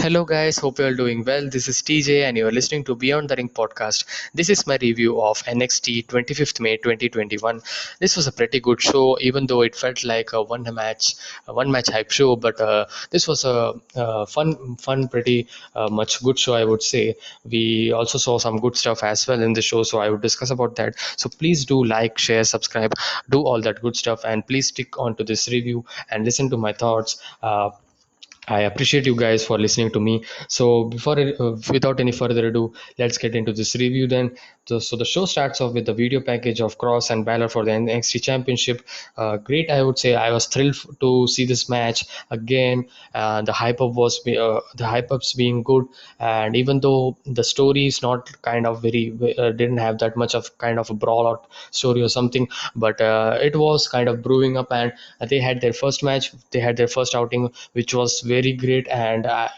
Hello guys, hope you are doing well. This is TJ and you are listening to Beyond the Ring podcast. This is my review of NXT 25th May 2021. This was a pretty good show, even though it felt like a one match hype show. But this was a fun, pretty much good show, I would say. We also saw some good stuff as well in the show, so I would discuss about that. So please do like, share, subscribe, do all that good stuff, and please stick on to this review and listen to my thoughts. I appreciate you guys for listening to me. So without any further ado, let's get into this review then. So the show starts off with the video package of Kross and Balor for the NXT Championship. Great, I would say. I was thrilled to see this match again. The hype ups being good, and even though the story is not kind of very didn't have that much of kind of a brawl out story or something, but it was kind of brewing up, and they had their first match. They had their first outing, which was very great, and I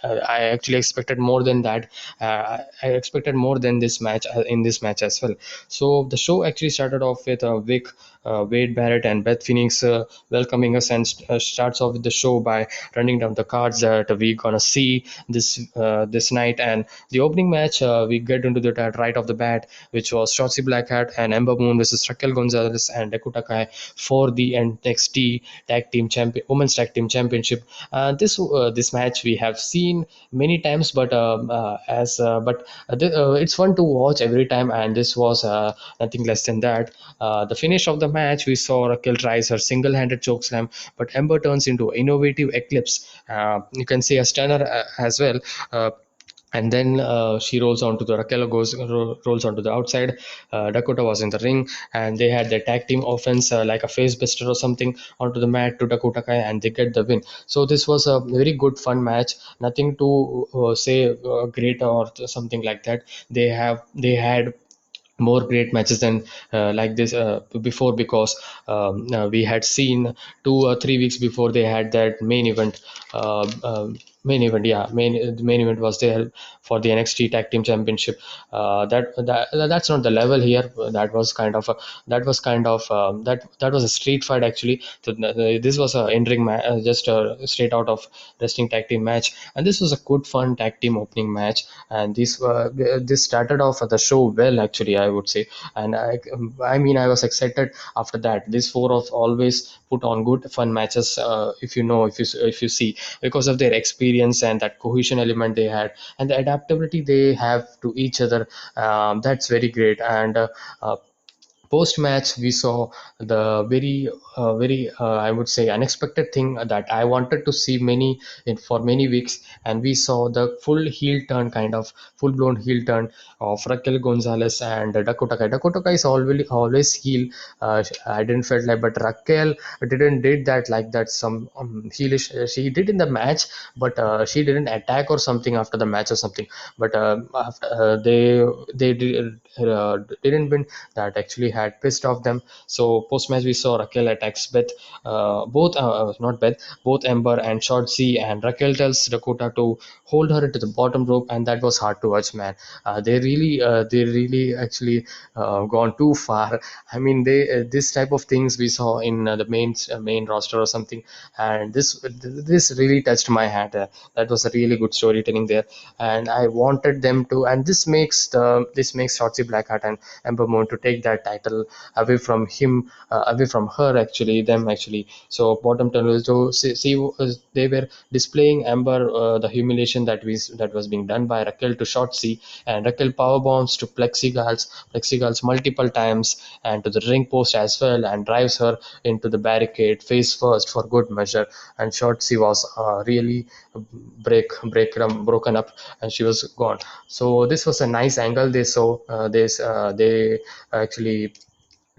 actually expected more than that. I expected more than this match in this match as well. So the show actually started off with Vic, Wade Barrett, and Beth Phoenix welcoming us, and starts off with the show by running down the cards that we gonna see this night. And the opening match, we get into that right off the bat, which was Shotzi Blackheart and Ember Moon versus Raquel Gonzalez and Dakota Kai for the NXT Women's Tag Team Championship. This match we have seen many times, but it's fun to watch every time, and this was nothing less than that. The finish of the match, we saw Raquel tries her single-handed chokeslam, but Ember turns into innovative eclipse. You can say a stunner as well. And then she rolls onto the Raquel rolls onto the outside. Dakota was in the ring, and they had their tag team offense like a face buster or something onto the mat to Dakota Kai, and they get the win. So this was a very good fun match. Nothing to say great or something like that. They had more great matches than like this before, because we had seen 2 or 3 weeks before they had that main event. uh, um, the main event was there for the NXT Tag Team Championship. That's not the level here. That was a street fight actually. So this was a in-ring just straight out of wrestling tag team match, and this was a good fun tag team opening match. And this started off the show well, actually, I would say. And I mean, I was excited after that. These four of always put on good fun matches, if you see, because of their experience and that cohesion element they had, and the adaptability they have to each other. That's very great. And post match, we saw the very I would say unexpected thing that I wanted to see for many weeks. And we saw the full blown heel turn of Raquel Gonzalez and Dakota Kai. Dakota Kai is always heel. I didn't felt like, but Raquel didn't did that like that. Some heelish she did in the match, but she didn't attack or something after the match or something. But after didn't win, that actually had pissed off them. So post match, we saw Raquel attacks Beth, both not Beth, both Ember and Shotzi, and Raquel tells Dakota to hold her into the bottom rope, and that was hard to watch, man. They really actually gone too far. I mean, they this type of things we saw in the main roster or something, and this really touched my heart. That was a really good storytelling there, and I wanted them to. And this makes Shotzi Blackheart and Ember Moon to take that title away from her, actually, them actually. So bottom tunnel. So they were displaying Ember the humiliation that was being done by Raquel to Shotzi, and Raquel power bombs to Plexigals multiple times, and to the ring post as well, and drives her into the barricade face first for good measure. And Shotzi was really broken up, and she was gone. So this was a nice angle they saw. They actually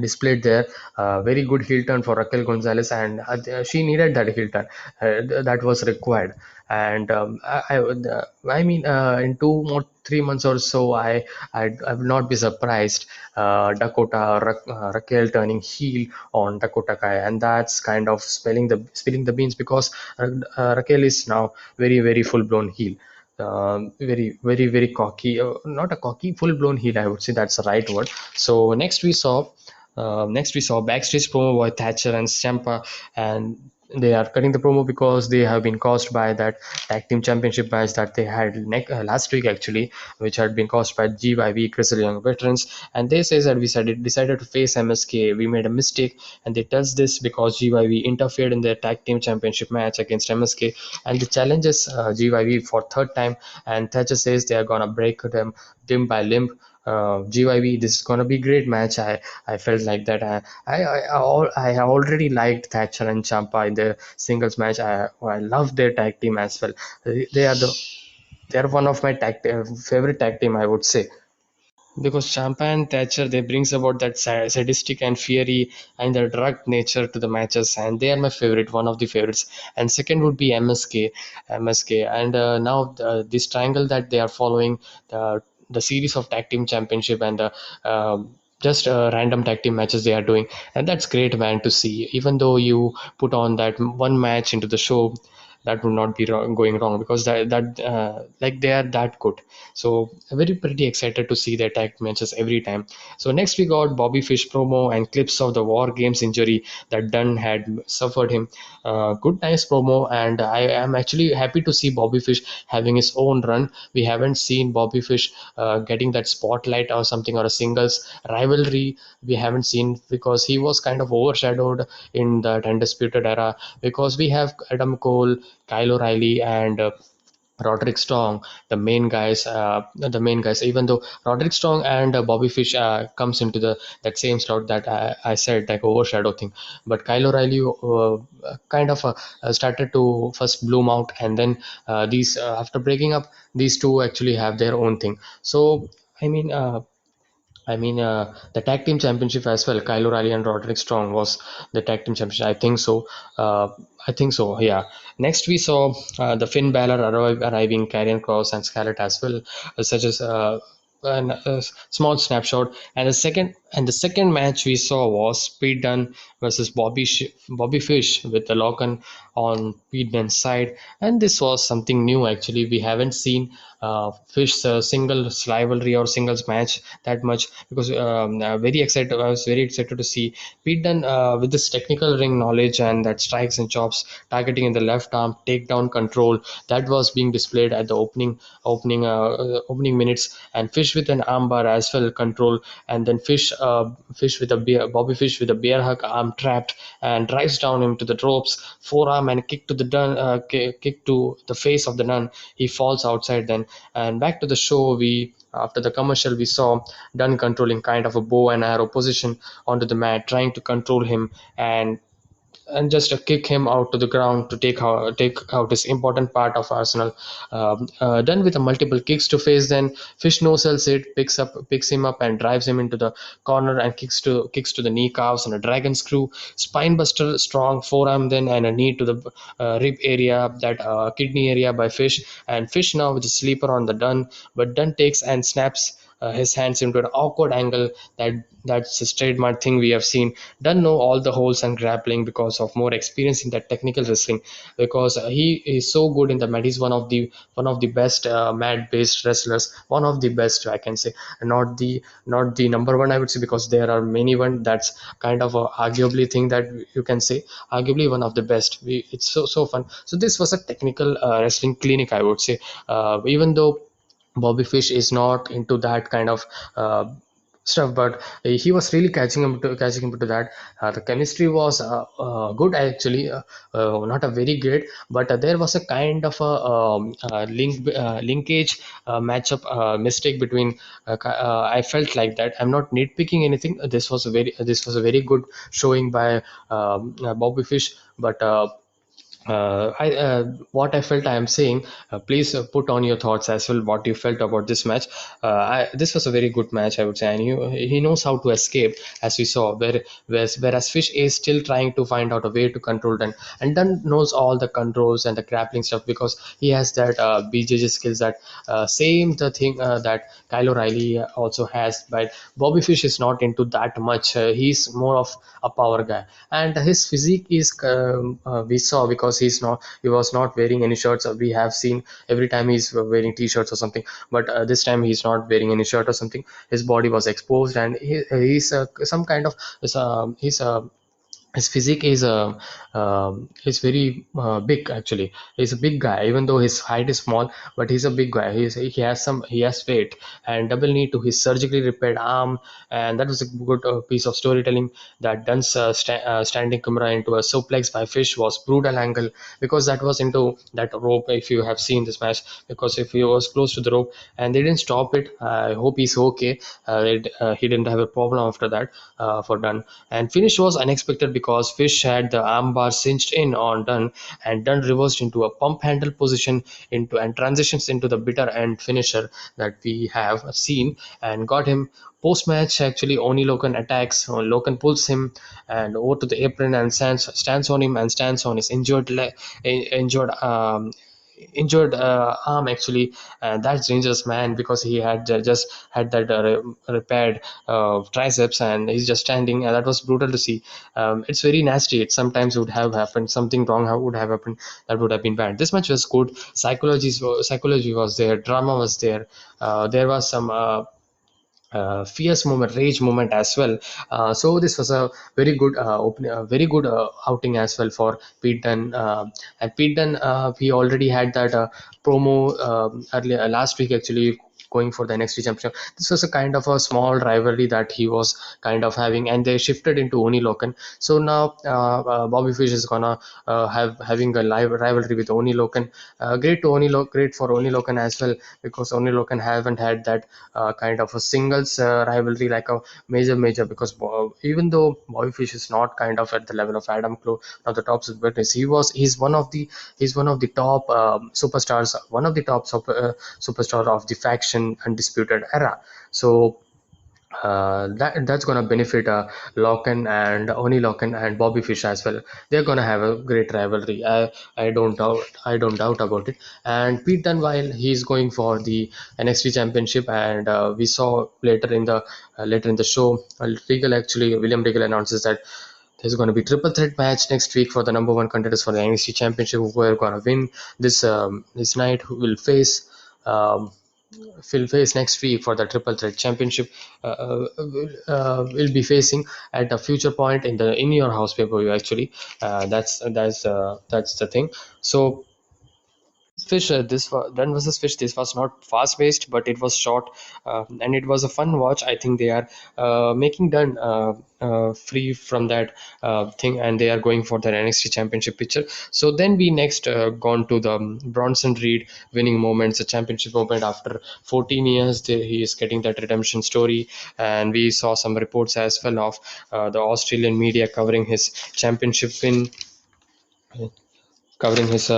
displayed there. Very good heel turn for Raquel Gonzalez, and she needed that heel turn that was required. And I mean, in 2 or 3 months or so, I would not be surprised Raquel turning heel on Dakota Kai, and that's kind of spilling the beans, because Raquel is now very full blown heel. Very cocky, not a cocky, full blown heel, I would say. That's the right word. So next we saw backstage promo by Thatcher and Ciampa, and they are cutting the promo because they have been caused by that tag team championship match that they had last week actually, which had been caused by GYV Grizzly Young Veterans. And they say that we decided to face MSK. We made a mistake, and they tells this because GYV interfered in their tag team championship match against MSK, and the challenges GYV for third time. And Thatcher says they are gonna break them limb by limb. GYV, this is gonna be great match. I felt like that. I already liked Thatcher and Champa in the singles match. I love their tag team as well. They are they are one of my favorite tag team, I would say, because Champa and Thatcher, they brings about that sadistic and fiery and the drug nature to the matches, and they are my favorite, one of the favorites. And second would be MSK, and now this triangle that they are following, the series of tag team championship and just random tag team matches they are doing, and that's great, man, to see. Even though you put on that one match into the show, that would not be going wrong, because like they are that good. So very pretty excited to see their tag matches every time. So next we got Bobby Fish promo and clips of the War Games injury that Dunne had suffered him. Good, nice promo, and I am actually happy to see Bobby Fish having his own run. We haven't seen Bobby Fish getting that spotlight or something, or a singles rivalry. We haven't seen, because he was kind of overshadowed in that Undisputed era, because we have Adam Cole, Kyle O'Reilly, and Roderick Strong, the main guys. Even though Roderick Strong and Bobby Fish comes into the that same slot that I said, like overshadow thing, but Kyle O'Reilly kind of started to first bloom out, and then these after breaking up, these two actually have their own thing. So I mean. The tag team championship as well. Kyle O'Reilly and Roderick Strong was the tag team championship. I think so. I think so. Yeah. Next, we saw the Finn Balor arriving, Karrion Kross and Scarlett as well, such as a small snapshot. And the second match we saw was Pete Dunne versus Bobby Fish, with the on Pete Dunne's side. And this was something new actually. We haven't seen Fish's singles rivalry or singles match that much, because very excited. I was very excited to see Pete Dunne with this technical ring knowledge and that strikes and chops, targeting in the left arm, takedown control that was being displayed at the opening minutes, and Fish with an armbar as well control, and then Fish with a Bobby Fish with a bear hug arm trapped, and drives down him to the ropes, forearm and kick to the Dunne, kick to the face of the Dunne. He falls outside then, and back to the show. We After the commercial, we saw Dunne controlling kind of a bow and arrow position onto the mat, trying to control him, and just kick him out to the ground to take out this important part of Arsenal. Done with a multiple kicks to face, then Fish no sells it, picks him up and drives him into the corner, and kicks to the knee calves and a dragon screw, spine buster, strong forearm then, and a knee to the rib area, that kidney area by Fish, and Fish now with a sleeper on the Dunne, but Dunne takes and snaps his hands into an awkward angle. That's a trademark thing we have seen. Doesn't know all the holes and grappling because of more experience in that technical wrestling, because he is so good in the mat. He's one of the best mat based wrestlers, one of the best, I can say. Not the number one, I would say, because there are many one. That's kind of a arguably thing that you can say, arguably one of the best. It's so fun. So this was a technical wrestling clinic, I would say. Even though Bobby Fish is not into that kind of stuff, but he was really catching him to that. The chemistry was good actually, not a very great, but there was a kind of a linkage matchup mistake between. I felt like that. I'm not nitpicking anything. This was a very good showing by Bobby Fish, but. What I felt I am saying. Please put on your thoughts as well. What you felt about this match. This was a very good match, I would say, and he knows how to escape, as we saw. Whereas Fish is still trying to find out a way to control Dunn, and Dunn knows all the controls and the grappling stuff, because he has that BJJ skills, that same the thing that Kyle O'Reilly also has. But Bobby Fish is not into that much. He's more of a power guy, and his physique is we saw, because he was not wearing any shirts. We have seen every time he's wearing t-shirts or something, but this time he's not wearing any shirt or something. His body was exposed, and he's some kind of he's his physique is very big actually. He's a big guy even though his height is small, but he's a big guy. He has weight and double knee to his surgically repaired arm, and that was a good piece of storytelling. That Dunne's standing camera into a suplex by Fish was brutal angle, because that was into that rope. If you have seen this match, because if he was close to the rope and they didn't stop it, I hope he's okay. He didn't have a problem after that for Dunne. And finish was unexpected because Fish had the armbar cinched in on Dunne, and Dunne reversed into a pump handle position into and transitions into the bitter end finisher that we have seen, and got him. Post match, actually, Oni Logan attacks. Logan pulls him and over to the apron and stands on him and stands on his injured injured arm actually. And that's dangerous, man, because he had just had that repaired triceps, and he's just standing, and that was brutal to see. It's very nasty. It sometimes would have happened, something wrong would have happened, that would have been bad. This match was good. Psychology was there, drama was there. There was some fierce moment, rage moment as well. So this was a very good very good outing as well for Pete Dunne. And Pete Dunne, he already had that promo earlier last week actually, going for the NXT championship. This was a kind of a small rivalry that he was kind of having, and they shifted into Oni Logan. So now Bobby Fish is gonna having a live rivalry with Oni Logan. Great for Oni Logan as well, because Oni Logan haven't had that kind of a singles rivalry like a major, because even though Bobby Fish is not kind of at the level of Adam Cole or the top superstars, he's one of the top superstars, one of the top superstar of the faction undisputed era. So that's gonna benefit Loken and Oni Loken and Bobby Fish as well. They're gonna have a great rivalry. I don't doubt about it. And Pete Dunne, while he's going for the NXT Championship, and we saw later in the show, William Regal announces that there's going to be triple threat match next week for the number one contenders for the NXT Championship. Who are going to win this night? Who will face? Um, will face next week for the triple threat championship. Will be facing at a future point in the in your house pay-per-view actually. That's the thing. So Fish, Dunn versus Fish. This was not fast paced, but it was short, and it was a fun watch. I think they are making Dunn free from that thing, and they are going for their NXT Championship picture. So then we next gone to the Bronson Reed winning moments, a championship moment after 14 years. He is getting that redemption story, and we saw some reports as well of the Australian media covering his championship win, covering his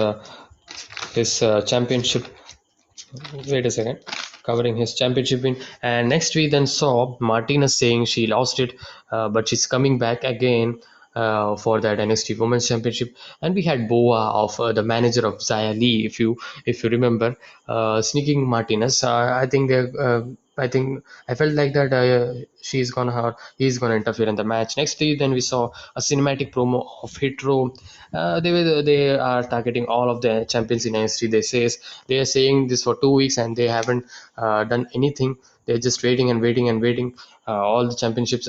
championship. Wait a second. Covering his championship win. And next we then saw Martinez saying she lost it, but she's coming back again for that NXT Women's Championship. And we had Boa of the manager of Zaya Lee, if you remember, sneaking Martinez. I felt like that he's gonna interfere in the match. Next day, then we saw a cinematic promo of Hit Row. They are targeting all of the champions in NXT. They are saying this for 2 weeks, and they haven't done anything. They're just waiting and waiting and waiting. All the championships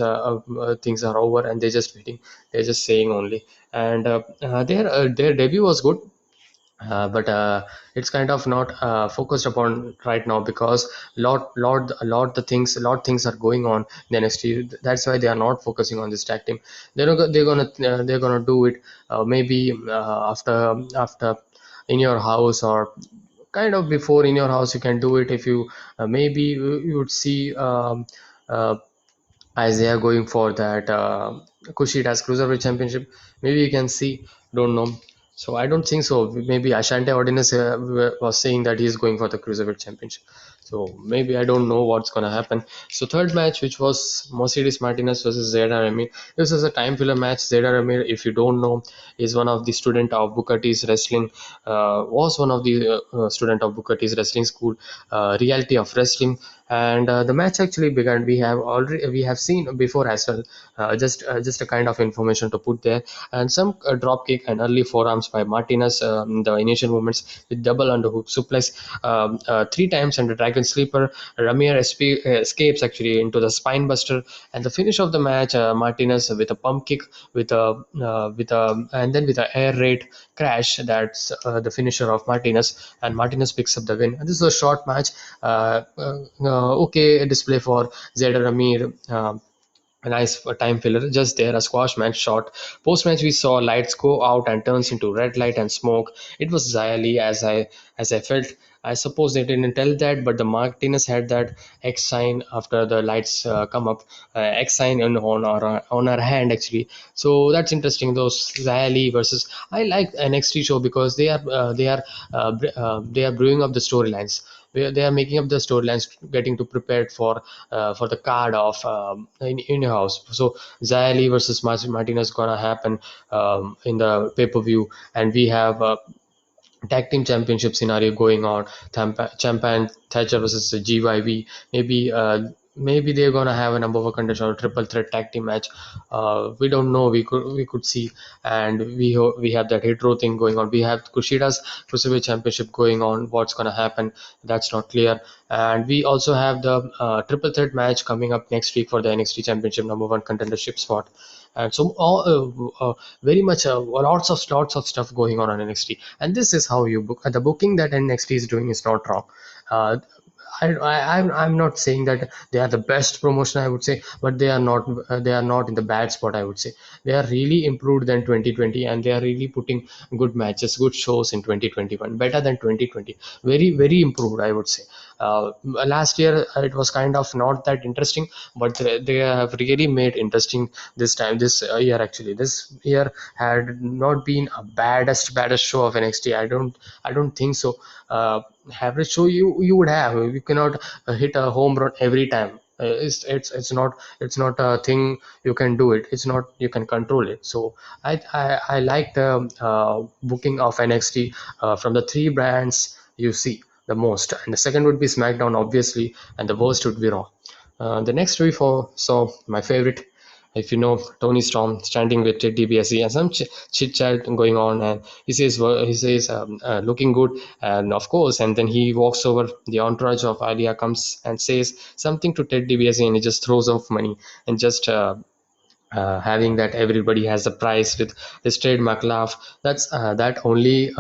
things are over, and they're just waiting. They're just saying only. And their debut was good, but it's kind of not focused upon right now, because lot things are going on in the NXT. That's why they are not focusing on this tag team. They're gonna do it maybe after in your house, or kind of before in your house. You can do it if you maybe you would see Isaiah going for that Kushida's Cruiserweight Championship. Maybe you can see, don't know. So I don't think so. Maybe Ashante Ordinance was saying that he's going for the Cruiserweight Championship. So maybe I don't know what's gonna happen. So third match, which was Mercedes Martinez versus Zed Enemy. This is a time filler match. Zed Enemy, if you don't know, is one of the student of Booker T's wrestling. Was one of the student of Booker T's wrestling school, Reality of Wrestling. And the match actually began. We have seen before as well. Just a kind of information to put there, and some drop kick and early forearms by Martinez. The initial movements with double underhook suplex 3 times and a dragon Dragon Sleeper. Ramir escapes actually into the spine buster, and the finish of the match, Martinez with a pump kick, and then with a air raid crash. That's the finisher of Martinez, and Martinez picks up the win. And this is a short match. Okay display for Zed Enemy. A nice time filler just there, a squash match shot. Post match we saw lights go out and turns into red light and smoke. It was Xylee as I felt. I suppose they didn't tell that, but the Martinez had that X sign after the lights come up, X sign on her hand actually. So that's interesting. Those Xylee versus, I like NXT show because they are brewing up the storylines. They are making up the storylines, getting to prepared for the card of in your house. So Xylee versus Martinez gonna happen in the pay-per-view, and we have tag team championship scenario going on. Champa Thatcher versus GYV. Maybe they're gonna have a number of contest or triple threat tag team match. We don't know. We could see, and we have that hit row thing going on. We have Kushida's Cruiserweight Championship going on. What's gonna happen? That's not clear. And we also have the triple threat match coming up next week for the NXT Championship number one contendership spot. And so very much lots of stuff going on NXT, and this is how you book. The booking that NXT is doing is not wrong. uh, I'm not saying that they are the best promotion, I would say, but they are not in the bad spot, I would say. They are really improved than 2020, and they are really putting good matches, good shows in 2021, better than 2020. Very, very improved, I would say. Last year it was kind of not that interesting, but they have really made interesting this time. This year actually, this year had not been a baddest show of NXT. I don't think so. Average show you would have. You cannot hit a home run every time. It's not a thing you can do it. It's not you can control it. So I like the booking of NXT from the three brands you see the most, and the second would be SmackDown obviously, and the worst would be Raw. The next we saw my favorite, if you know, Tony Storm standing with Ted DiBiase and some chit chat going on, and he says looking good, and of course, and then he walks over. The entourage of Alia comes and says something to Ted DiBiase, and he just throws off money and just having that everybody has a price with his trademark laugh. That only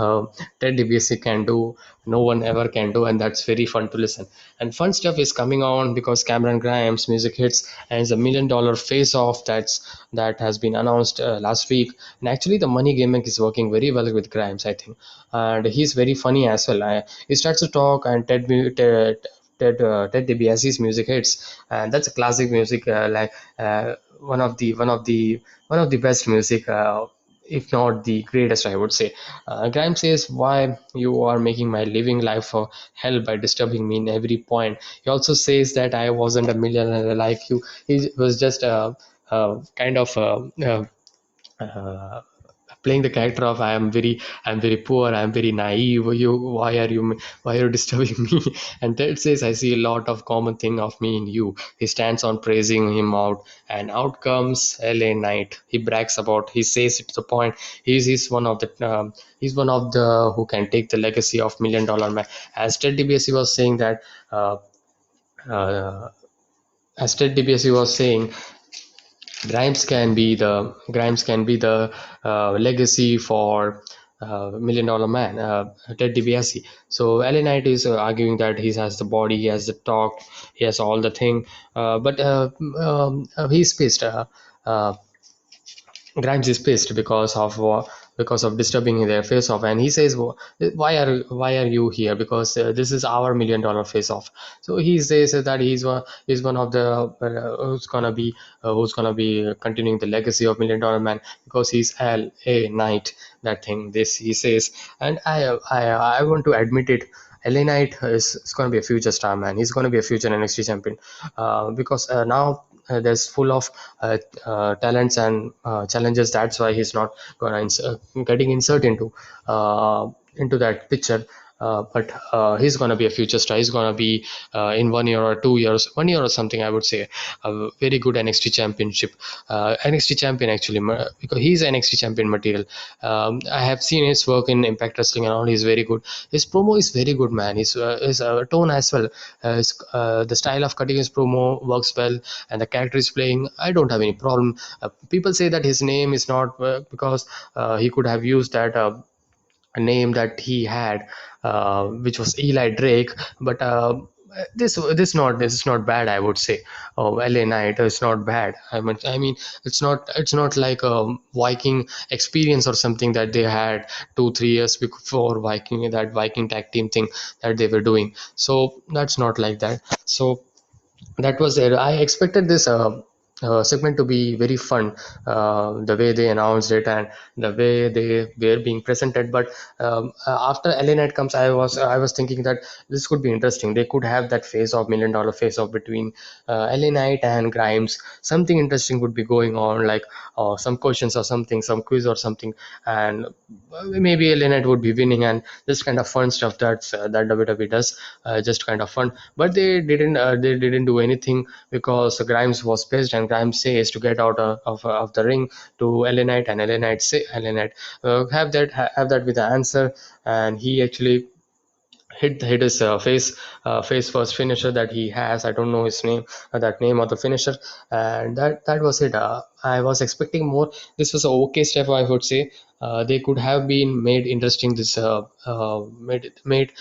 Ted DiBiase can do. No one ever can do, and that's very fun to listen. And fun stuff is coming on because Cameron Grimes music hits, and it's $1 million face off that has been announced last week. And actually the money gimmick is working very well with Grimes, I think, and he's very funny as well. He starts to talk, and Ted DiBiase's music hits, and that's a classic music, one of the best music, if not the greatest, I would say. Grimes says, "Why you are making my living life for hell by disturbing me in every point." He also says that I wasn't a millionaire like you. He was just kind of uh, playing the character of I'm very poor, I'm very naive. Why are you disturbing me? And Ted says, I see a lot of common thing of me in you. He stands on praising him out, and out comes LA Knight. He brags about, he says it to the point, he's one of the who can take the legacy of $1 million man. As Ted DiBiase was saying that uh, as Ted DiBiase was saying, Grimes can be the legacy for $1 million man, Ted DiBiase. So LA Knight is arguing that he has the body, he has the talk, he has all the thing, but he's pissed. Uh, Grimes is pissed because of disturbing their face off, and he says, why are you here? Because this is our $1 million face off." So he says that he's one of the who's gonna be continuing the legacy of $1 million man because he's LA Knight. That thing, this he says, and I want to admit it. LA Knight is going to be a future star, man. He's going to be a future NXT champion, because now there's full of talents and challenges. That's why he's not gonna getting insert into that picture. but he's gonna be a future star. He's gonna be in 1 year or 2 years, 1 year or something, I would say, a very good NXT championship, NXT champion actually, because he's NXT champion material. I have seen his work in Impact Wrestling and all. He's very good. His promo is very good, man. His tone as well. The style of cutting his promo works well, and the character is playing. I don't have any problem. People say that his name is not because he could have used that. A name that he had, which was Eli Drake, but this is not bad, I would say. Oh, LA Knight is not bad. I mean, it's not like a Viking experience or something that they had 2 3 years before Viking, that Viking tag team thing that they were doing. So that's not like that. So that was it. I expected this segment to be very fun, the way they announced it and the way they were being presented. But after LA Knight comes, I was thinking that this could be interesting. They could have that face off, $1 million face off between LA Knight and Grimes. Something interesting would be going on, like some questions or something, some quiz or something, and maybe LA Knight would be winning, and this kind of fun stuff that WWE does, just kind of fun. But they didn't do anything because Grimes was pissed, and Grimes says to get out of the ring to LA Knight, and LA Knight say LA Knight have that with the answer, and he actually hit his face first finisher that he has. I don't know his name, that name of the finisher, and that was it. I was expecting more. This was a okay step, I would say. They could have been made interesting. This made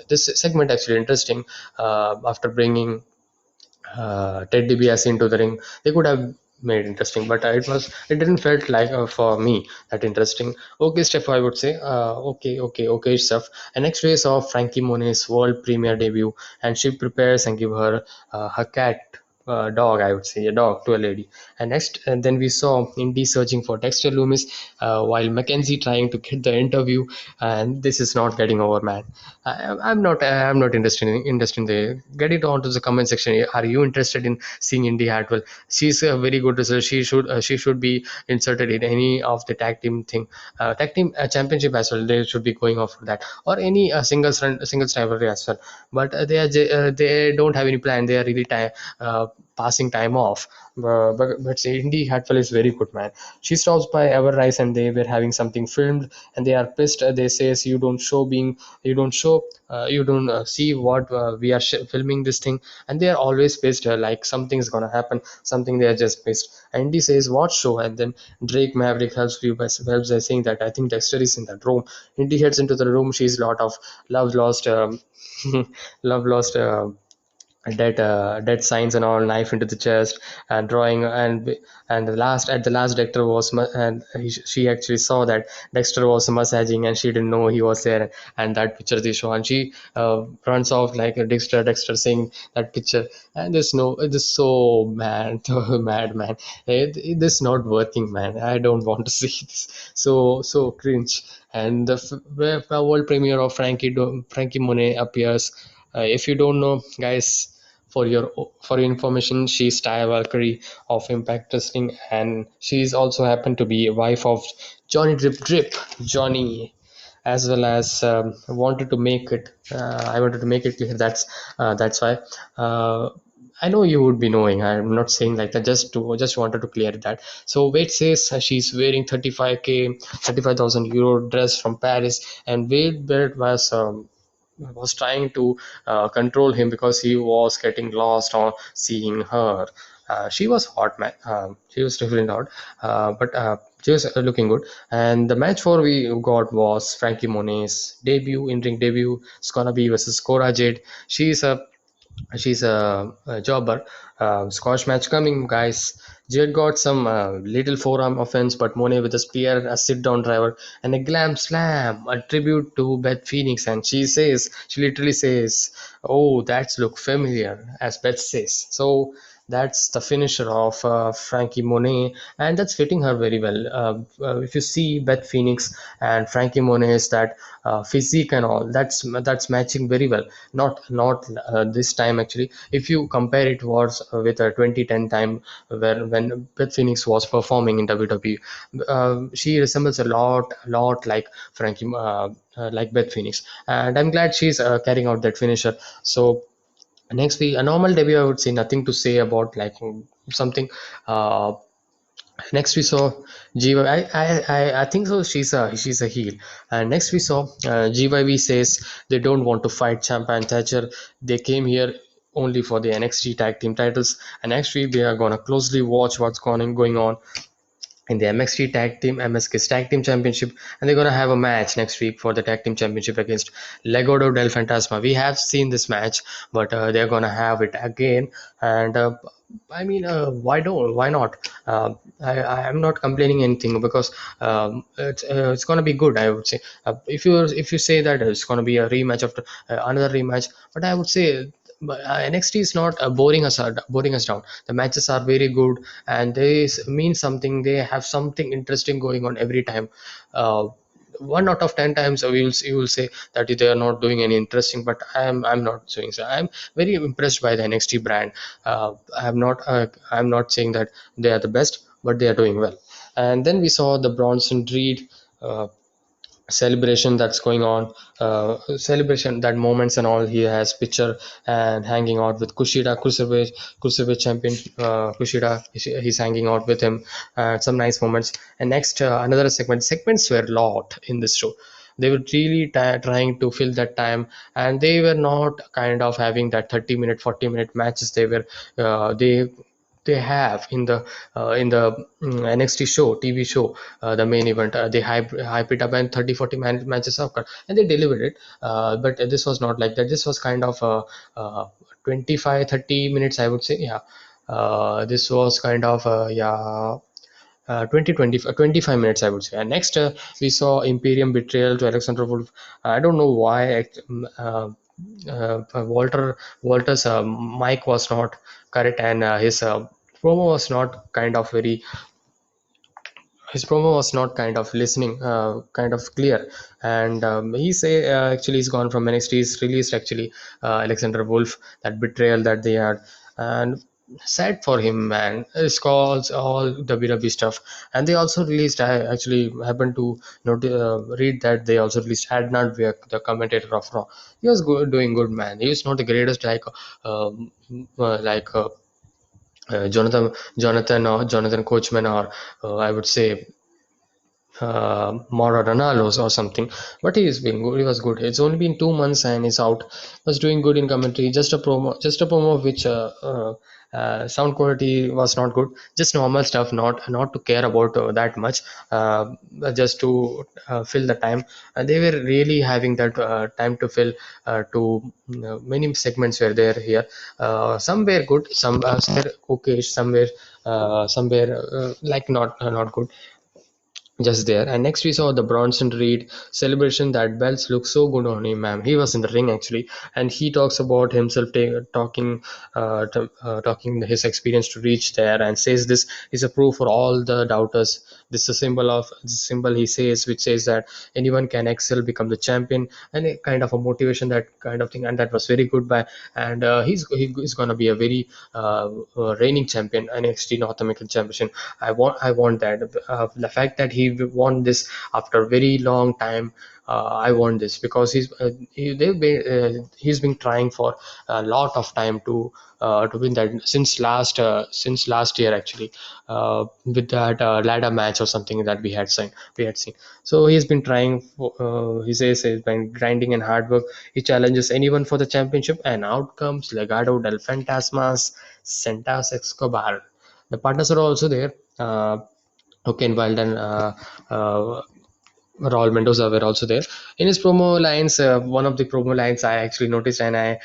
this segment actually interesting, after bringing Ted DiBiase into the ring. They could have made interesting, but it didn't felt like, for me, that interesting. Okay stuff, I would say. Okay stuff. And next we saw Frankie Monet's world premiere debut, and she prepares and give her cat, dog, I would say, a dog to a lady. And then we saw Indy searching for Dexter Loomis, while Mackenzie trying to get the interview, and this is not getting over, man. I'm not interested in the. Get it onto the comment section. Are you interested in seeing Indy Hartwell? She's a very good wrestler. She should be inserted in any of the tag team thing, tag team championship as well. They should be going off for that, or any singles rivalry as well. But they don't have any plan. They are really passing time off. But say Indy Hartwell is very good, man. She stops by Ever Rise, and they were having something filmed, and they are pissed. They says you don't see what we are filming this thing, and they are always pissed, like something's gonna happen, something. They are just pissed. And he says, what show? And then Drake Maverick helps by saying that I think Dexter is in that room. Indy heads into the room. She's a lot of love lost, love lost, dead signs and all, knife into the chest, and drawing. And the last Dexter was and she actually saw that Dexter was massaging, and she didn't know he was there. And that picture they show, and she runs off like a Dexter saying that picture. And it is so mad. Mad, man. This is not working, man. I don't want to see this. So cringe. And the world premiere of Frankie Monet appears. If you don't know, guys, for your information, she's Taya Valkyrie of Impact Wrestling, and she's also happened to be a wife of Johnny Johnny, as well as wanted to make it. I wanted to make it clear. That's why. I know you would be knowing. I'm not saying like that. Just wanted to clear that. So Wade says she's wearing 35,000 euro dress from Paris, and Wade Barrett was trying to control him because he was getting lost on seeing her. She was hot, man. She was definitely hot, but she was looking good. And the match for we got was Frankie Monet's in-ring debut. It's gonna be versus Cora Jade. She's a she's a jobber. Squash match coming, guys. Jade got some little forearm offense, but Monet with a spear, a sit down driver, and a glam slam, a tribute to Beth Phoenix. And she literally says, "Oh, that's look familiar," as Beth says. So That's the finisher of Frankie Monet, and that's fitting her very well. If you see Beth Phoenix and Frankie Monet's that physique and all, that's matching very well. Not this time actually. If you compare it was with a 2010 time where when Beth Phoenix was performing in WWE, she resembles a lot like Frankie, like Beth Phoenix, and I'm glad she's carrying out that finisher. So next week, a normal debut, I would say nothing to say about like something. Uh, Next we saw GY. I think so. She's a heel. And next we saw GYV says they don't want to fight Ciampa and Thatcher. They came here only for the NXT tag team titles. And next week we are gonna closely watch what's going on in the MXT Tag Team MSK's Tag Team Championship, and they're gonna have a match next week for the Tag Team Championship against Legado del Fantasma. We have seen this match, but they're gonna have it again, and why not? I'm not complaining anything because it's gonna be good. I would say if you say that it's gonna be a rematch after another rematch, but I would say. But NXT is not boring us down. The matches are very good, and they mean something. They have something interesting going on every time. Uh, 1 out of 10 times you will say that they are not doing any interesting, but I'm not saying so. I'm very impressed by the NXT brand. I'm not saying that they are the best, but they are doing well. And then we saw the Bronson Reed celebration that's going on, celebration that moments and all. He has picture and hanging out with Kushida, cruiserweight champion Kushida. He's hanging out with him. Some nice moments. And next, another segments were a lot in this show. They were really trying to fill that time, and they were not kind of having that 30-minute 40-minute matches. They have in the NXT show, TV show, the main event. They hype it up, and 30-40 matches occur, and they delivered it. But this was not like that. This was kind of 25-30 minutes, I would say. Yeah, this was kind of 25 minutes, I would say. And next, we saw Imperium betrayal to Alexander Wolf. I don't know why. Walter's mic was not correct, and promo was not kind of very his promo was not kind of listening kind of clear. And he say actually he's gone from NXT. He's released actually Alexander Wolf, that betrayal that they had. And sad for him, man. It's calls all WWE stuff. And they also released, I actually happened to read that they also released Adnan Virk, the commentator of Raw. He was doing good, man. He was not the greatest um, like Jonathan Coachman, or I would say Mora Ronaldo's or something. But he is being good. He was good. It's only been 2 months and he's out. Was doing good in commentary. Just a promo which sound quality was not good. Just normal stuff, not to care about that much. Just to fill the time. And they were really having that time to fill. To Many segments were there here. Some were good. Some were okay. Some were like not good, just there. And next we saw the Bronson Reed celebration. That belts look so good on him, man. He was in the ring actually, and he talks about himself talking his experience to reach there, and says this is a proof for all the doubters. This is a symbol he says, which says that anyone can excel, become the champion, and a kind of a motivation, that kind of thing. And that was very good by. And he's gonna be a very reigning champion, NXT North American Championship. I want that. The fact that he won this after a very long time. I want this because he's been trying for a lot of time to win that since last year actually, with that ladder match or something that we had seen. So he's been trying he says he's been grinding and hard work. He challenges anyone for the championship, and out comes Legado del Fantasmas, Santos Escobar. The partners are also there. Okay, and Wild and Raul Mendoza were also there. In his promo lines, one of the promo lines I actually noticed, and I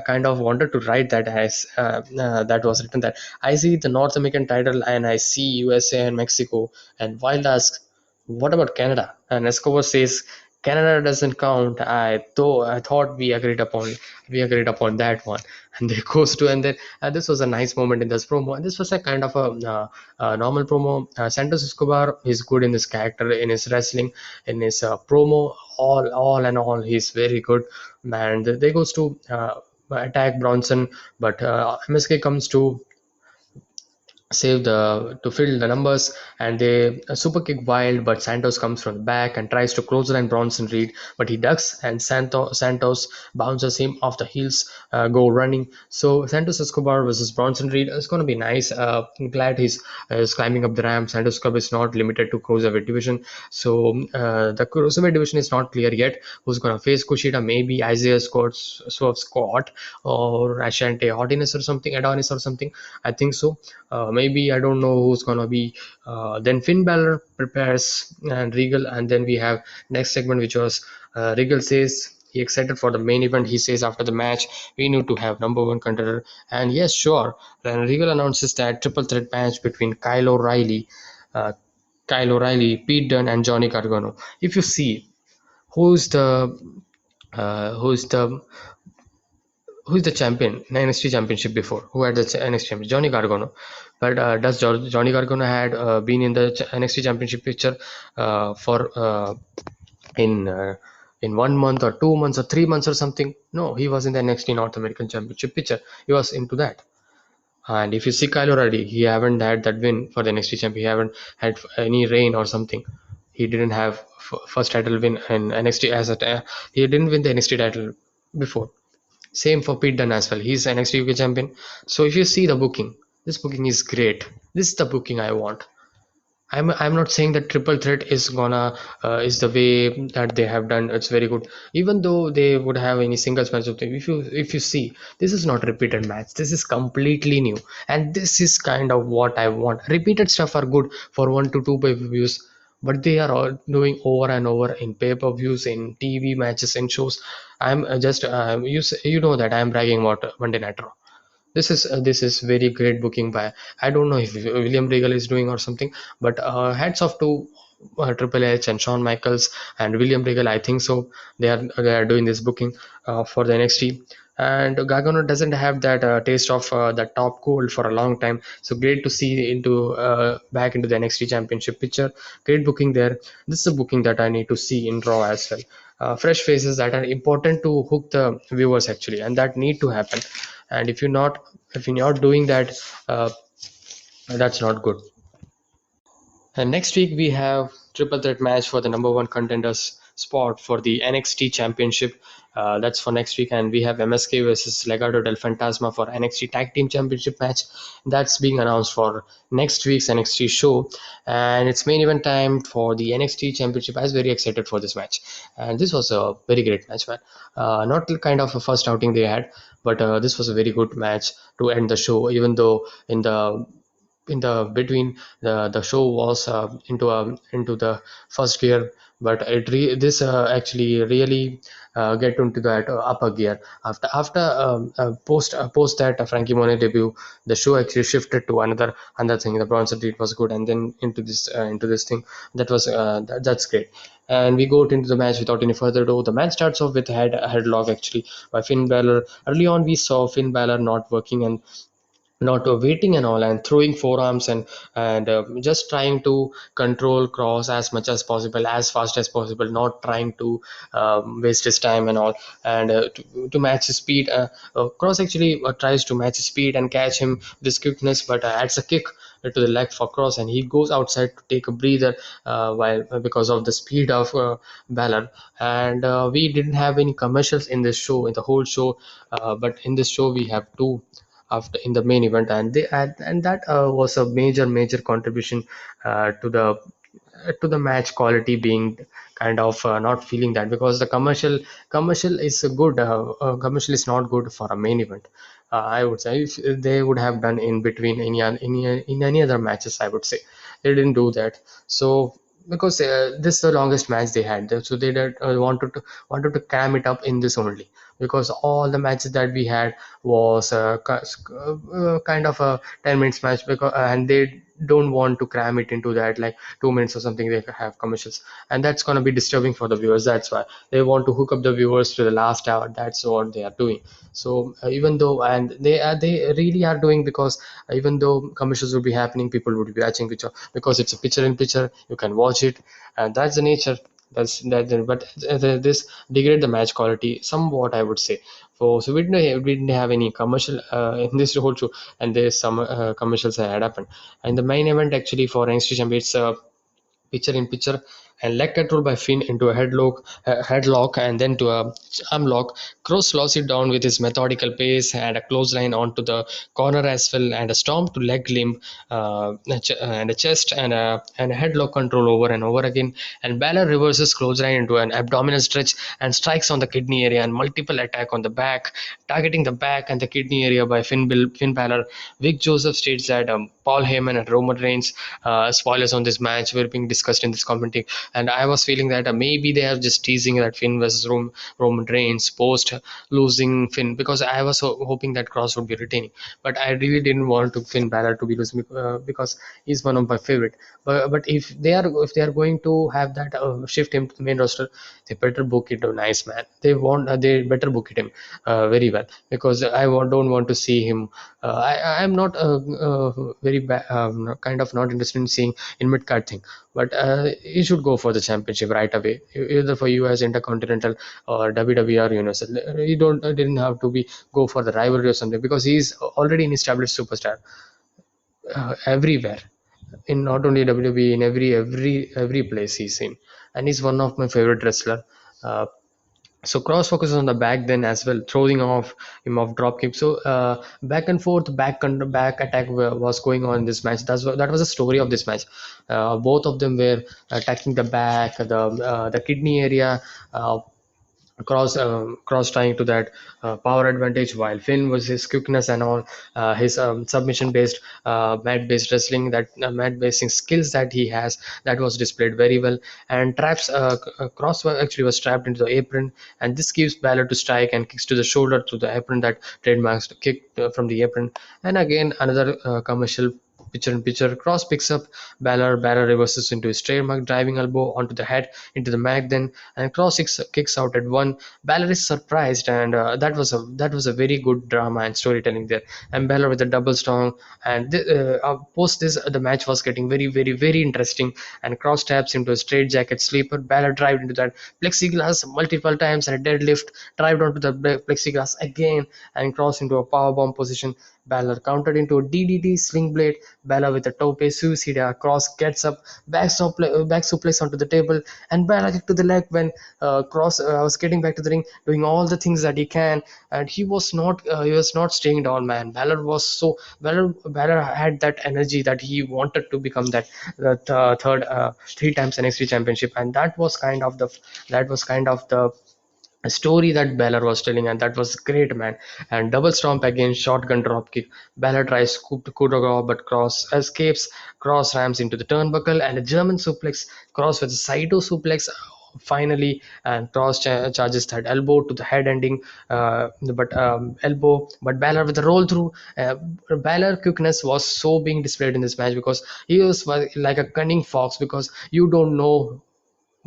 kind of wanted to write that as that was written that I see the North American title and I see USA and Mexico, and Wild asks, "What about Canada?" And Escobar says, Canada doesn't count. I thought we agreed upon that one, and they goes to, and then this was a nice moment in this promo, and this was a kind of a normal promo. Santos Escobar is good in his character, in his wrestling, in his promo. All and all, he's very good. And they goes to attack Bronson, but MSK comes to save the to fill the numbers, and they super kick Wild, but Santos comes from the back and tries to close line Bronson Reed, but he ducks, and Santos bounces him off the heels, go running. So Santos Escobar versus Bronson Reed is going to be nice. I'm glad he's climbing up the ramp. Santos Escobar is not limited to cruiserweight division, so the cruiserweight division is not clear yet who's going to face Kushida. Maybe Isaiah Scott, Swerve Scott, or Ashante Adonis or something. I think so. Maybe I don't know who's gonna be. Then Finn Balor prepares and Regal, and then we have next segment, which was Regal says he excited for the main event. He says after the match we need to have number one contender, and yes, sure. Then Regal announces that triple threat match between uh, Kyle O'Reilly, Pete Dunne, and Johnny Gargano. If you see who's the who's the champion in NXT championship before? Who had the NXT champion? Johnny Gargano. But does Johnny Gargano had been in the NXT championship picture for in uh, in 1 month or 2 months or 3 months or something? No, he was in the NXT North American Championship picture. He was into that. And if you see Kyle O'Reilly, he haven't had that win for the NXT champion. He haven't had any reign or something. He didn't have first title win in NXT he didn't win the NXT title before. Same for Pete Dunne as well. He's NXT UK champion. So if you see the booking, this booking is great. This is the booking I want. I'm not saying that triple threat is gonna is the way that they have done. It's very good. Even though they would have any singles match of them, if you see, this is not repeated match. This is completely new, and this is kind of what I want. Repeated stuff are good for 1 to 2 pay-per-views, but they are all doing over and over in pay-per-views, in TV matches, in shows. I'm just you know that I'm bragging about Monday Night Raw. This is very great booking by, I don't know if William Regal is doing or something, but hats off to Triple H and Shawn Michaels and William Regal. I think so. They are doing this booking for the NXT. And Gargano doesn't have that taste of the top gold for a long time. So great to see into back into the NXT Championship picture. Great booking there. This is a booking that I need to see in Raw as well. Fresh faces that are important to hook the viewers actually, and that need to happen. And if you're not doing that, uh, that's not good. And next week we have triple threat match for the number one contenders spot for the NXT Championship. That's for next week, and we have MSK versus Legado del Fantasma for NXT Tag Team Championship match. That's being announced for next week's NXT show, and it's main event time for the NXT Championship. I was very excited for this match, and this was a very great match, man. Not the kind of a first outing they had, but this was a very good match to end the show. Even though in the between the show was into the first gear, but this actually really get into that upper gear after post that Frankie Monet debut. The show actually shifted to another thing. The Bronze Reed was good, and then into this thing that's great. And we go into the match without any further ado. The match starts off with headlock actually by Finn Balor. Early on we saw Finn Balor not working and not waiting and all, and throwing forearms, and just trying to control Kross as much as possible, as fast as possible, not trying to waste his time and all, and to match his speed. Kross actually tries to match his speed and catch him with his quickness, but adds a kick to the leg for Kross, and he goes outside to take a breather while because of the speed of Balor. And we didn't have any commercials in this show, in the whole show, but in this show we have two after in the main event, and that was a major contribution to the match quality being kind of not feeling that, because the commercial is good, commercial is not good for a main event. I would say if they would have done in between in any other matches, I would say they didn't do that. So because this is the longest match they had, so they wanted to cram it up in this only. because all the matches that we had was kind of a 10 minutes match, because and they don't want to cram it into that like 2 minutes or something. They have commercials, and that's going to be disturbing for the viewers. That's why they want to hook up the viewers to the last hour. That's what they are doing. So even though, and they really are doing, because even though commercials would be happening, people would be watching picture, because it's a picture in picture, you can watch it, and that's the nature. That's that. But this degrade the match quality somewhat, I would say. So we didn't have any commercial in this whole show, and there's some commercials that had happened. And the main event actually for NXT Champion, it's picture in picture, and leg control by Finn into a headlock, and then to a arm lock. Kross slows it down with his methodical pace, and a clothesline onto the corner as well, and a stomp to leg limb, and a chest, and a headlock control over and over again. And Balor reverses clothesline into an abdominal stretch and strikes on the kidney area, and multiple attack on the back, targeting the back and the kidney area by Finn Balor. Vic Joseph states that Paul Heyman and Roman Reigns, spoilers on this match were being discussed in this commentary, and I was feeling that maybe they are just teasing that Finn versus Roman Reigns post losing Finn, because I was hoping that Cross would be retaining, but I really didn't want to Finn Balor to be losing, because he's one of my favorite. But if they are going to have that shift him to the main roster, they better book it a nice, man. They better book it him very well, because don't want to see him. I'm not very kind of not interested in seeing in mid card thing, but he should go for the championship right away, either for US Intercontinental or WWE or Universal. You didn't have to be go for the rivalry or something, because he's already an established superstar everywhere, in not only WWE, in every place he's in, and he's one of my favorite wrestler. So Cross focuses on the back then as well, throwing off him off drop kick. So back and forth, back attack was going on in this match. That was the story of this match. Both of them were attacking the back, the kidney area. Cross trying to that power advantage, while Finn was his quickness and all, his submission based mat based wrestling, that mat basing skills that he has, that was displayed very well. And traps Cross actually was trapped into the apron, and this gives Balor to strike and kicks to the shoulder through the apron, that trademarks the kick from the apron. And again another commercial picture in picture. Cross picks up Balor reverses into his trademark driving elbow onto the head into the mag then, and Cross kicks out at one. Balor is surprised, and that was a very good drama and storytelling there. And Balor with a double strong, and post this the match was getting very very very interesting. And Cross taps into a straight jacket sleeper. Balor drived into that plexiglass multiple times, and a deadlift drived onto the plexiglass again, and Cross into a powerbomb position. Balor countered into a DDT sling blade. Balor with a tope suicida. Cross gets up, back suplex onto the table, and Balor kick to the leg when Cross was getting back to the ring, doing all the things that he can, and he was not staying down, man. Balor had that energy that he wanted to become that third 3 times NXT championship, and that was kind of the story that Balor was telling, and that was great, man. And double stomp again, shotgun drop kick. Balor tries scoop to Kudoga, but Cross escapes. Cross rams into the turnbuckle, and a German suplex. Cross with a Saito suplex. Finally, and Cross charges that elbow to the head ending, but elbow. But Balor with a roll through. Balor quickness was so being displayed in this match, because he was like a cunning fox, because you don't know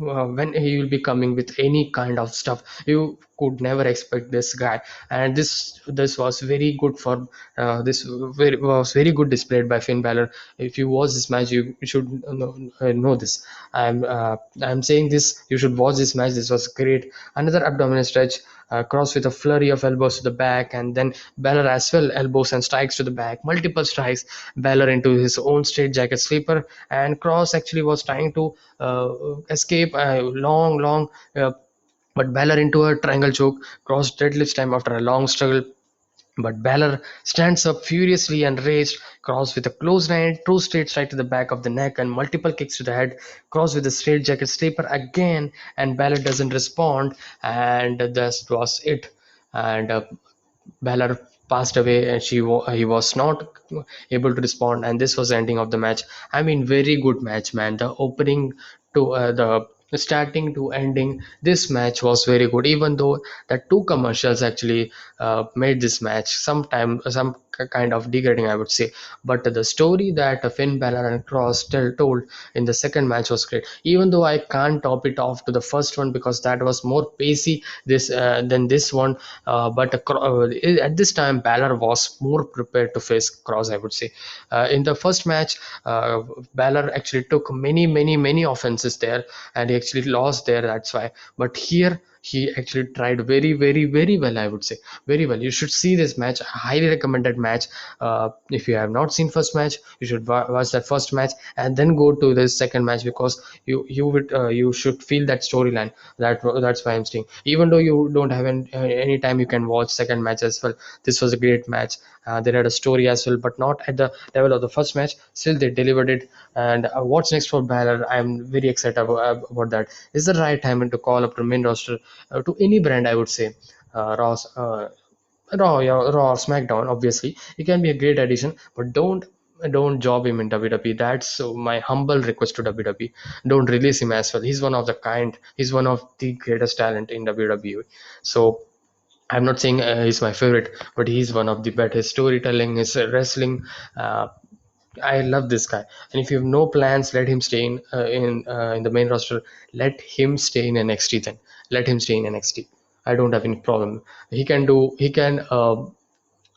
when he will be coming with any kind of stuff. You could never expect this guy, and this was very good for was very good displayed by Finn Balor. If you watch this match, you should know this. I'm saying this, you should watch this match. This was great. Another abdominal stretch. Cross with a flurry of elbows to the back, and then Balor as well elbows and strikes to the back, multiple strikes. Balor into his own straight jacket sleeper, and Cross actually was trying to escape a long but Balor into a triangle choke. Cross deadlifts time after a long struggle, but Balor stands up furiously and raged. Cross with a close line, two straight strike to the back of the neck, and multiple kicks to the head. Cross with a straight jacket sleeper again, and Balor doesn't respond, and that was it. And Balor passed away, and he was not able to respond, and this was the ending of the match. I mean, very good match, man. The opening to the starting to ending, this match was very good, even though the two commercials actually made this match sometime some kind of degrading, I would say. But the story that Finn Balor and Kross told in the second match was great, even though I can't top it off to the first one because that was more pacey this than this one. But at this time Balor was more prepared to face Kross, I would say. In the first match, uh, Balor actually took many offenses there, and he actually lost there, that's why. But here he actually tried very well, I would say. Very well. You should see this match, highly recommended match. If you have not seen first match, you should watch that first match and then go to this second match, because you should feel that storyline. That's why I'm saying, even though you don't have any time, you can watch second match as well. This was a great match. They had a story as well, but not at the level of the first match. Still they delivered it. And what's next for Balor? I'm very excited about that. Is the right time to call up to main roster to any brand, I would say. Ross, Raw, yeah, Raw or SmackDown. Obviously, he can be a great addition, but don't job him in WWE. That's my humble request to WWE. Don't release him as well. He's one of the kind. He's one of the greatest talent in WWE. So I'm not saying he's my favorite, but he's one of the better. His storytelling, his wrestling. Uh, I love this guy. And if you have no plans, let him stay in the main roster. Let him stay in NXT then. Let him stay in NXT. I don't have any problem. He can do. He can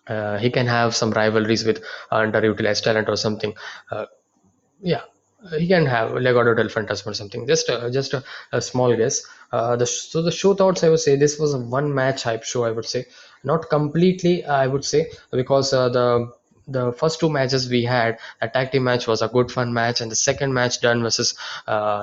have some rivalries with underutilized talent or something. Uh, yeah, he can have Legado del Fantasma or something. Just a small guess. So the show thoughts, I would say this was a one match hype show. I would say not completely. I would say because the first two matches we had, a tag team match was a good fun match, and the second match Dunne versus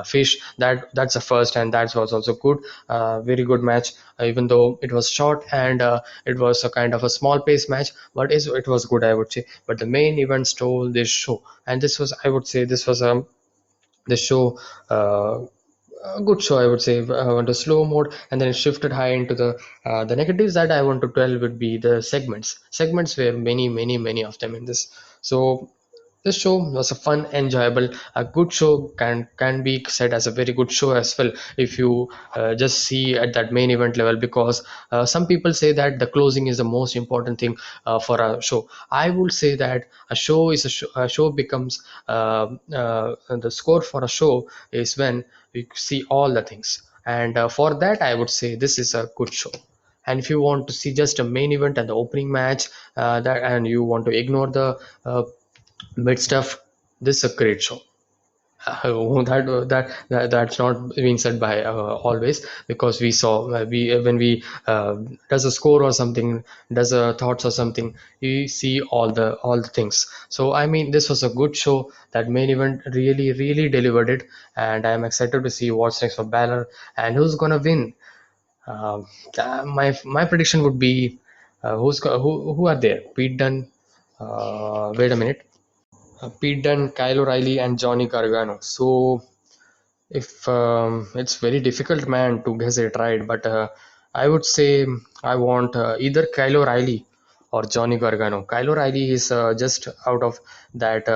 Fish, that's the first, and that was also good. Very good match, even though it was short and it was a kind of a small pace match, but it was good, I would say. But the main event stole this show, and this was, I would say, this was the show, a good show, I would say. On the slow mode, and then it shifted high into the negatives that I want to tell would be the segments were many of them in this. So this show was a fun, enjoyable, a good show. Can be said as a very good show as well if you just see at that main event level, because some people say that the closing is the most important thing for a show. I would say that a show becomes the score for a show is when we see all the things, and for that I would say this is a good show. And if you want to see just a main event and the opening match, that and you want to ignore the mid stuff, this is a great show. That's not being said by always, because we saw we when we does a score or something, does a thoughts or something, you see all the things. So I mean, this was a good show. That main event really delivered it, and I am excited to see what's next for Balor and who's gonna win. My prediction would be who are there? Pete Dunne. Wait a minute. Pete Dunne, Kyle O'Reilly, and Johnny Gargano. So if it's very difficult, man, to guess it right, but I would say I want either Kyle O'Reilly or Johnny Gargano. Kyle O'Reilly is just out of that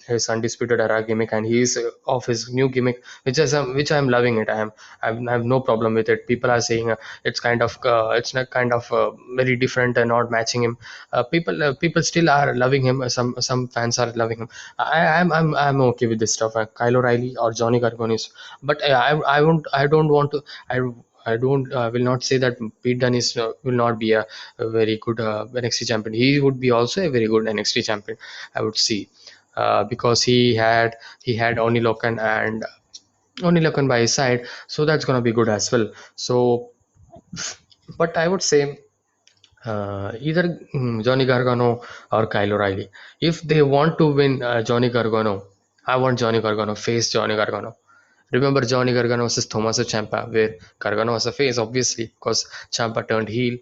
his undisputed era gimmick, and he's of his new gimmick, which I'm loving it. I have no problem with it. People are saying it's not kind of very different and not matching him. People still are loving him. Some fans are loving him. I'm okay with this stuff. Kyle O'Reilly or Johnny Gargano is, but I don't want to. I don't will not say that Pete Dunne is will not be a very good NXT champion. He would be also a very good NXT champion, I would see, because he had Oni Lokan by his side, so that's gonna be good as well. So, but I would say either Johnny Gargano or Kyle O'Reilly. If they want to win Johnny Gargano, I want Johnny Gargano face Johnny Gargano. Remember Johnny Gargano versus Tommaso Ciampa, where Gargano was a face, obviously, because Ciampa turned heel.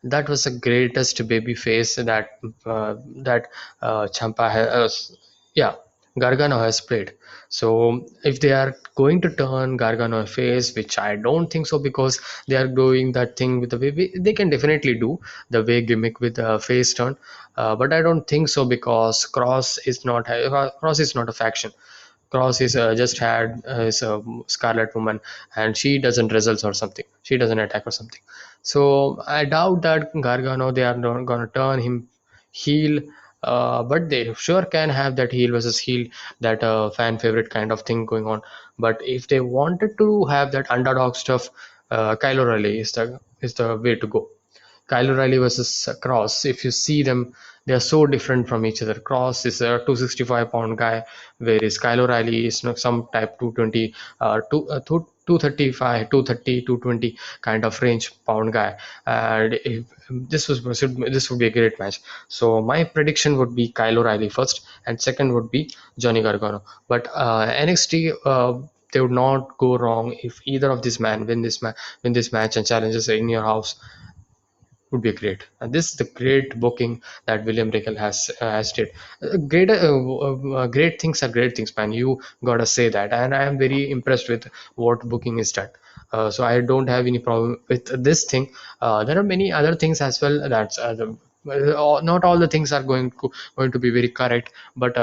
That was the greatest baby face that Ciampa has. Yeah, Gargano has played. So if they are going to turn Gargano a face, which I don't think so, because they are doing that thing with the way they can definitely do the way gimmick with the face turn, but I don't think so, because Cross is not a faction. Cross is just had is a Scarlet Woman, and she doesn't result or something. She doesn't attack or something. So I doubt that Gargano they are not gonna turn him heel, but they sure can have that heel versus heel, that fan favorite kind of thing going on. But if they wanted to have that underdog stuff, Kyle O'Reilly is the way to go. Kyle O'Reilly versus Cross, if you see them, they are so different from each other. Cross is a 265-pound guy, whereas Kyle O'Reilly is, some type 220, 235, 230, 220 kind of range pound guy. And if, this would be a great match. So my prediction would be Kyle O'Reilly first, and second would be Johnny Gargano. But NXT. They would not go wrong if either of these men win this match and challenges in your house would be great. And this is the great booking that William Regal has did. Great things are great things, man. You gotta say that, and I am very impressed with what booking is done. So I don't have any problem with this thing. There are many other things as well. That's not all the things are going to be very correct, but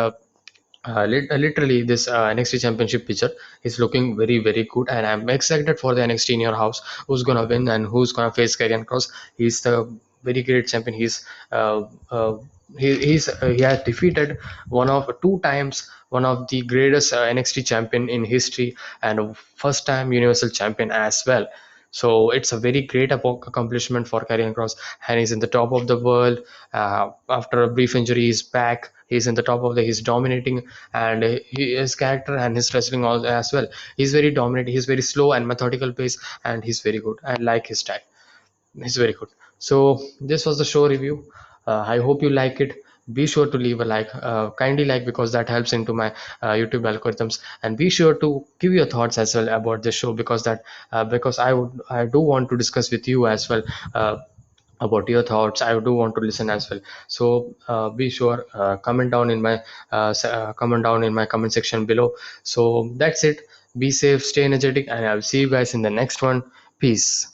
literally this NXT Championship picture is looking very very good, and I'm excited for the NXT in your house. Who's gonna win and who's gonna face Karrion Kross? He's the very great champion. Uh, uh, he has defeated one of two times one of the greatest NXT champion in history, and first time Universal champion as well. So it's a very great accomplishment for Karrion Kross, and he's in the top of the world. After a brief injury, he's back. He's in the top of the. He's dominating, and his character and his wrestling all as well. He's very dominant. He's very slow and methodical pace, and he's very good. I like his style. He's very good. So this was the show review. I hope you like it. Be sure to leave a like, kindly like, because that helps into my YouTube algorithms. And be sure to give your thoughts as well about this show, because I do want to discuss with you as well. About your thoughts, I do want to listen as well. So be sure, comment down in my comment section below. So that's it. Be safe, stay energetic, and I'll see you guys in the next one. Peace.